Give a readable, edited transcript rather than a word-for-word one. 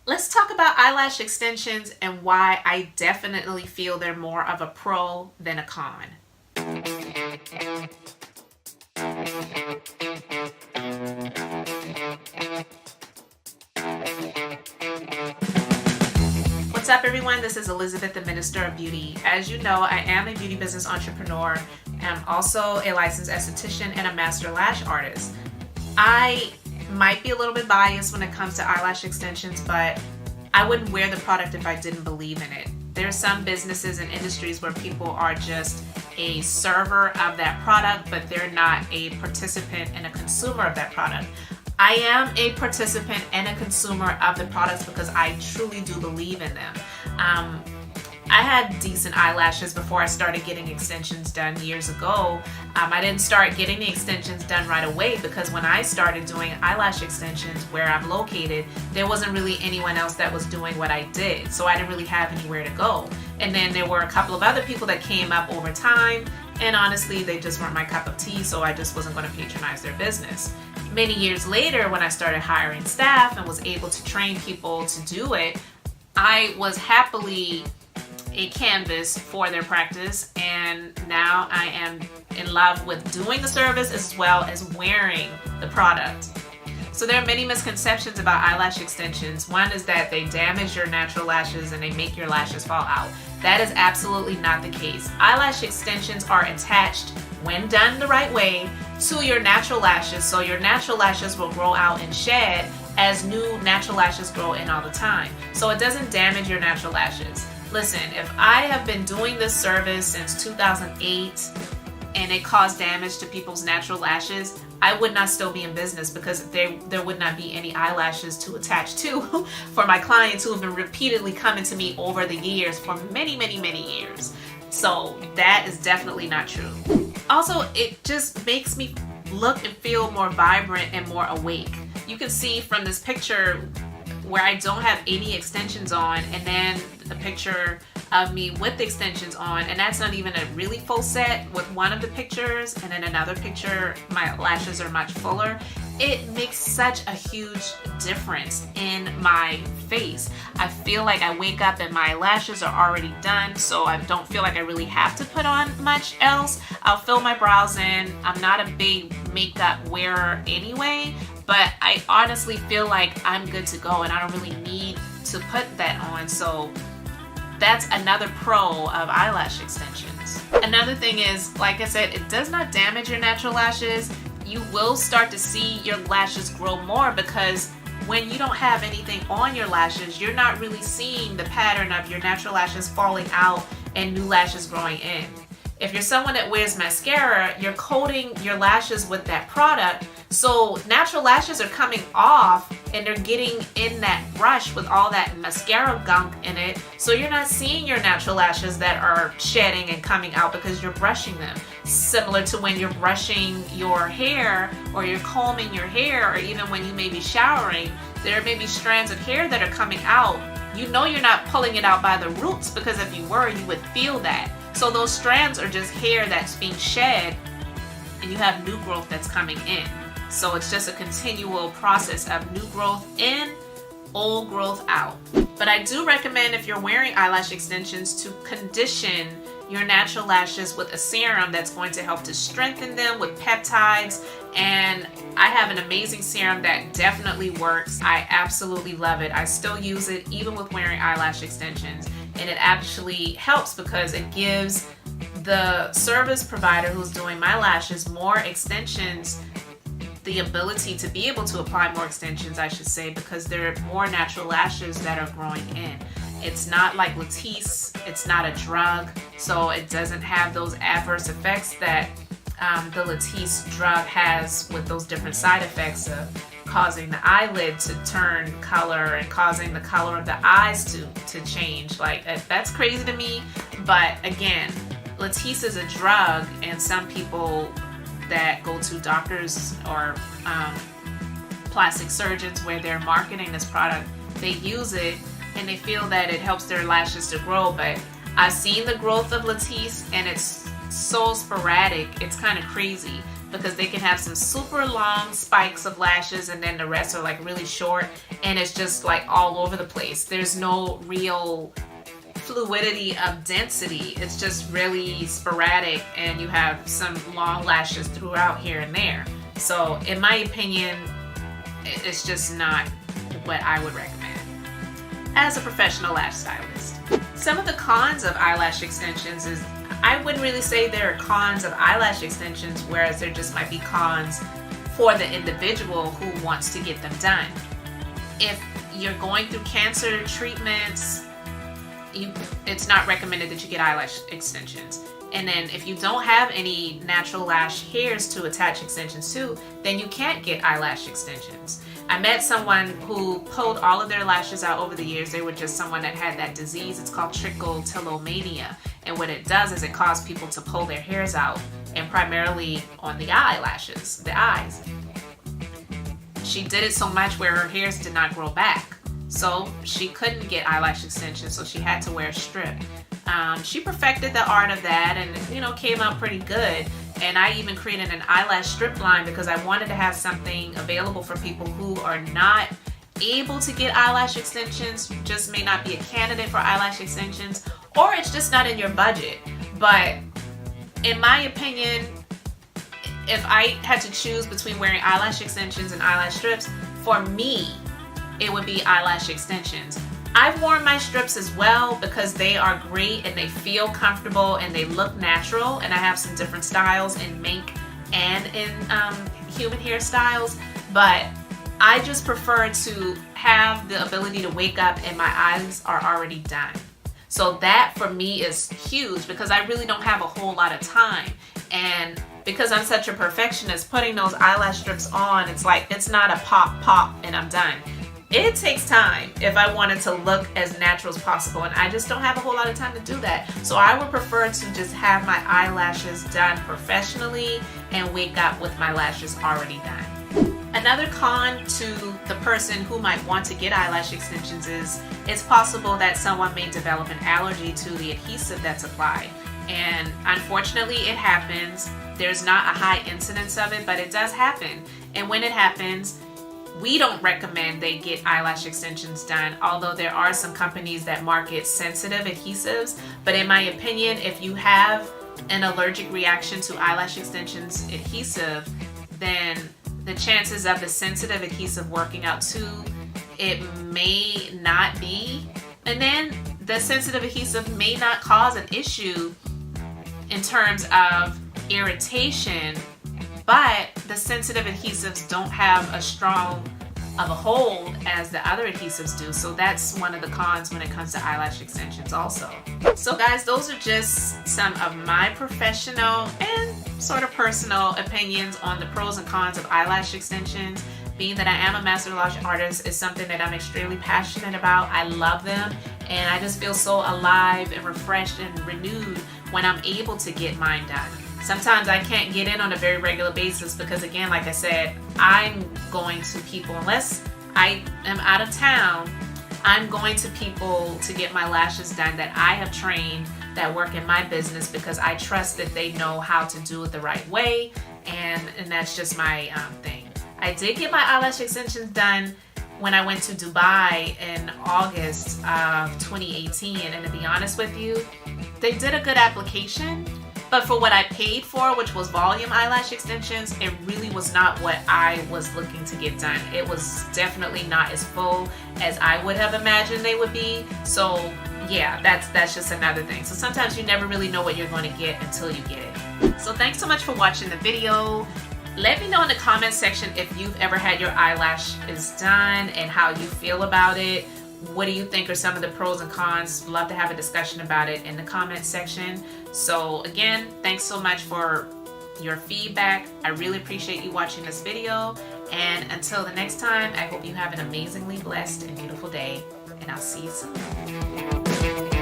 Let's talk about eyelash extensions and why I definitely feel they're more of a pro than a con. What's up, everyone? This is Elizabeth, the Minister of Beauty. As you know, I am a beauty business entrepreneur. I'm also a licensed esthetician and a master lash artist. I might be a little bit biased when it comes to eyelash extensions, but I wouldn't wear the product if I didn't believe in it. There are some businesses and industries where people are just a server of that product, but they're not a participant and a consumer of that product. I am a participant and a consumer of the products because I truly do believe in them. I had decent eyelashes before I started getting extensions done years ago. I didn't start getting the extensions done right away because when I started doing eyelash extensions where I'm located, there wasn't really anyone else that was doing what I did. So I didn't really have anywhere to go. And then there were a couple of other people that came up over time, and honestly, they just weren't my cup of tea, so I just wasn't going to patronize their business. Many years later, when I started hiring staff and was able to train people to do it, I was happily a canvas for their practice, and now I am in love with doing the service as well as wearing the product. So there are many misconceptions about eyelash extensions. One is that they damage your natural lashes and they make your lashes fall out. That is absolutely not the case. Eyelash extensions are attached, when done the right way, to your natural lashes, so your natural lashes will grow out and shed as new natural lashes grow in all the time. So it doesn't damage your natural lashes. Listen, if I have been doing this service since 2008 and it caused damage to people's natural lashes, I would not still be in business because there would not be any eyelashes to attach to for my clients who have been repeatedly coming to me over the years for many, many, many years. So that is definitely not true. Also, it just makes me look and feel more vibrant and more awake. You can see from this picture where I don't have any extensions on, and then the picture of me with the extensions on, and that's not even a really full set with one of the pictures, and then another picture my lashes are much fuller. It makes such a huge difference in my face. I feel like I wake up and my lashes are already done, so I don't feel like I really have to put on much else. I'll fill my brows in. I'm not a big makeup wearer anyway, but I honestly feel like I'm good to go and I don't really need to put that on. So that's another pro of eyelash extensions. Another thing is, like I said, it does not damage your natural lashes. You will start to see your lashes grow more because when you don't have anything on your lashes, you're not really seeing the pattern of your natural lashes falling out and new lashes growing in. If you're someone that wears mascara, you're coating your lashes with that product, so natural lashes are coming off and they're getting in that brush with all that mascara gunk in it, so you're not seeing your natural lashes that are shedding and coming out because you're brushing them. Similar to when you're brushing your hair or you're combing your hair, or even when you may be showering, there may be strands of hair that are coming out. You know you're not pulling it out by the roots, because if you were, you would feel that. So those strands are just hair that's being shed, and you have new growth that's coming in. So it's just a continual process of new growth in, old growth out. But I do recommend, if you're wearing eyelash extensions, to condition your natural lashes with a serum that's going to help to strengthen them with peptides. And I have an amazing serum that definitely works. I absolutely love it. I still use it even with wearing eyelash extensions. And it actually helps because it gives the service provider who's doing my lashes more extensions, the ability to be able to apply more extensions, I should say, because there are more natural lashes that are growing in. It's not like Latisse, it's not a drug, so it doesn't have those adverse effects that the Latisse drug has, with those different side effects of causing the eyelid to turn color and causing the color of the eyes to change. Like, that's crazy to me. But again, Latisse is a drug, and some people that go to doctors or plastic surgeons where they're marketing this product, they use it and they feel that it helps their lashes to grow. But I've seen the growth of Latisse and it's so sporadic, it's kind of crazy. because they can have some super long spikes of lashes and then the rest are like really short, and it's just like all over the place. There's no real fluidity of density. It's just really sporadic, and you have some long lashes throughout here and there. So in my opinion, it's just not what I would recommend as a professional lash stylist. Some of the cons of eyelash extensions is, I wouldn't really say there are cons of eyelash extensions, whereas there just might be cons for the individual who wants to get them done. If you're going through cancer treatments, it's not recommended that you get eyelash extensions. And then if you don't have any natural lash hairs to attach extensions to, then you can't get eyelash extensions. I met someone who pulled all of their lashes out over the years. They were just someone that had that disease. It's called trichotillomania. And what it does is it causes people to pull their hairs out, and primarily on the eyelashes, the eyes. She did it so much where her hairs did not grow back. So she couldn't get eyelash extensions, so she had to wear a strip. She perfected the art of that and, you know, came out pretty good. And I even created an eyelash strip line because I wanted to have something available for people who are not able to get eyelash extensions, just may not be a candidate for eyelash extensions, or it's just not in your budget. But in my opinion, if I had to choose between wearing eyelash extensions and eyelash strips, for me, it would be eyelash extensions. I've worn my strips as well because they are great and they feel comfortable and they look natural, and I have some different styles in mink and in human hairstyles, but I just prefer to have the ability to wake up and my eyes are already done. So that for me is huge because I really don't have a whole lot of time, and because I'm such a perfectionist, putting those eyelash strips on, it's like it's not a pop and I'm done. It takes time if I wanted to look as natural as possible, and I just don't have a whole lot of time to do that. So I would prefer to just have my eyelashes done professionally and wake up with my lashes already done. Another con to the person who might want to get eyelash extensions is it's possible that someone may develop an allergy to the adhesive that's applied. And unfortunately it happens. There's not a high incidence of it, but it does happen. And when it happens, we don't recommend they get eyelash extensions done, although there are some companies that market sensitive adhesives. But in my opinion, if you have an allergic reaction to eyelash extensions adhesive, then the chances of the sensitive adhesive working out too, it may not be. And then the sensitive adhesive may not cause an issue in terms of irritation, but the sensitive adhesives don't have as strong of a hold as the other adhesives do. So that's one of the cons when it comes to eyelash extensions also. So guys, those are just some of my professional and sort of personal opinions on the pros and cons of eyelash extensions. Being that I am a master lash artist is something that I'm extremely passionate about. I love them, and I just feel so alive and refreshed and renewed when I'm able to get mine done. Sometimes I can't get in on a very regular basis because, again, like I said, I'm going to people, unless I am out of town, I'm going to people to get my lashes done that I have trained that work in my business because I trust that they know how to do it the right way, and that's just my thing. I did get my eyelash extensions done when I went to Dubai in August of 2018, and to be honest with you, they did a good application. But for what I paid for, which was volume eyelash extensions, it really was not what I was looking to get done. It was definitely not as full as I would have imagined they would be. So yeah, that's just another thing. So sometimes you never really know what you're going to get until you get it. So thanks so much for watching the video. Let me know in the comment section if you've ever had your eyelashes done and how you feel about it. What do you think are some of the pros and cons? Love to have a discussion about it in the comment section. So again, thanks so much for your feedback. I really appreciate you watching this video. And until the next time, I hope you have an amazingly blessed and beautiful day. And I'll see you soon.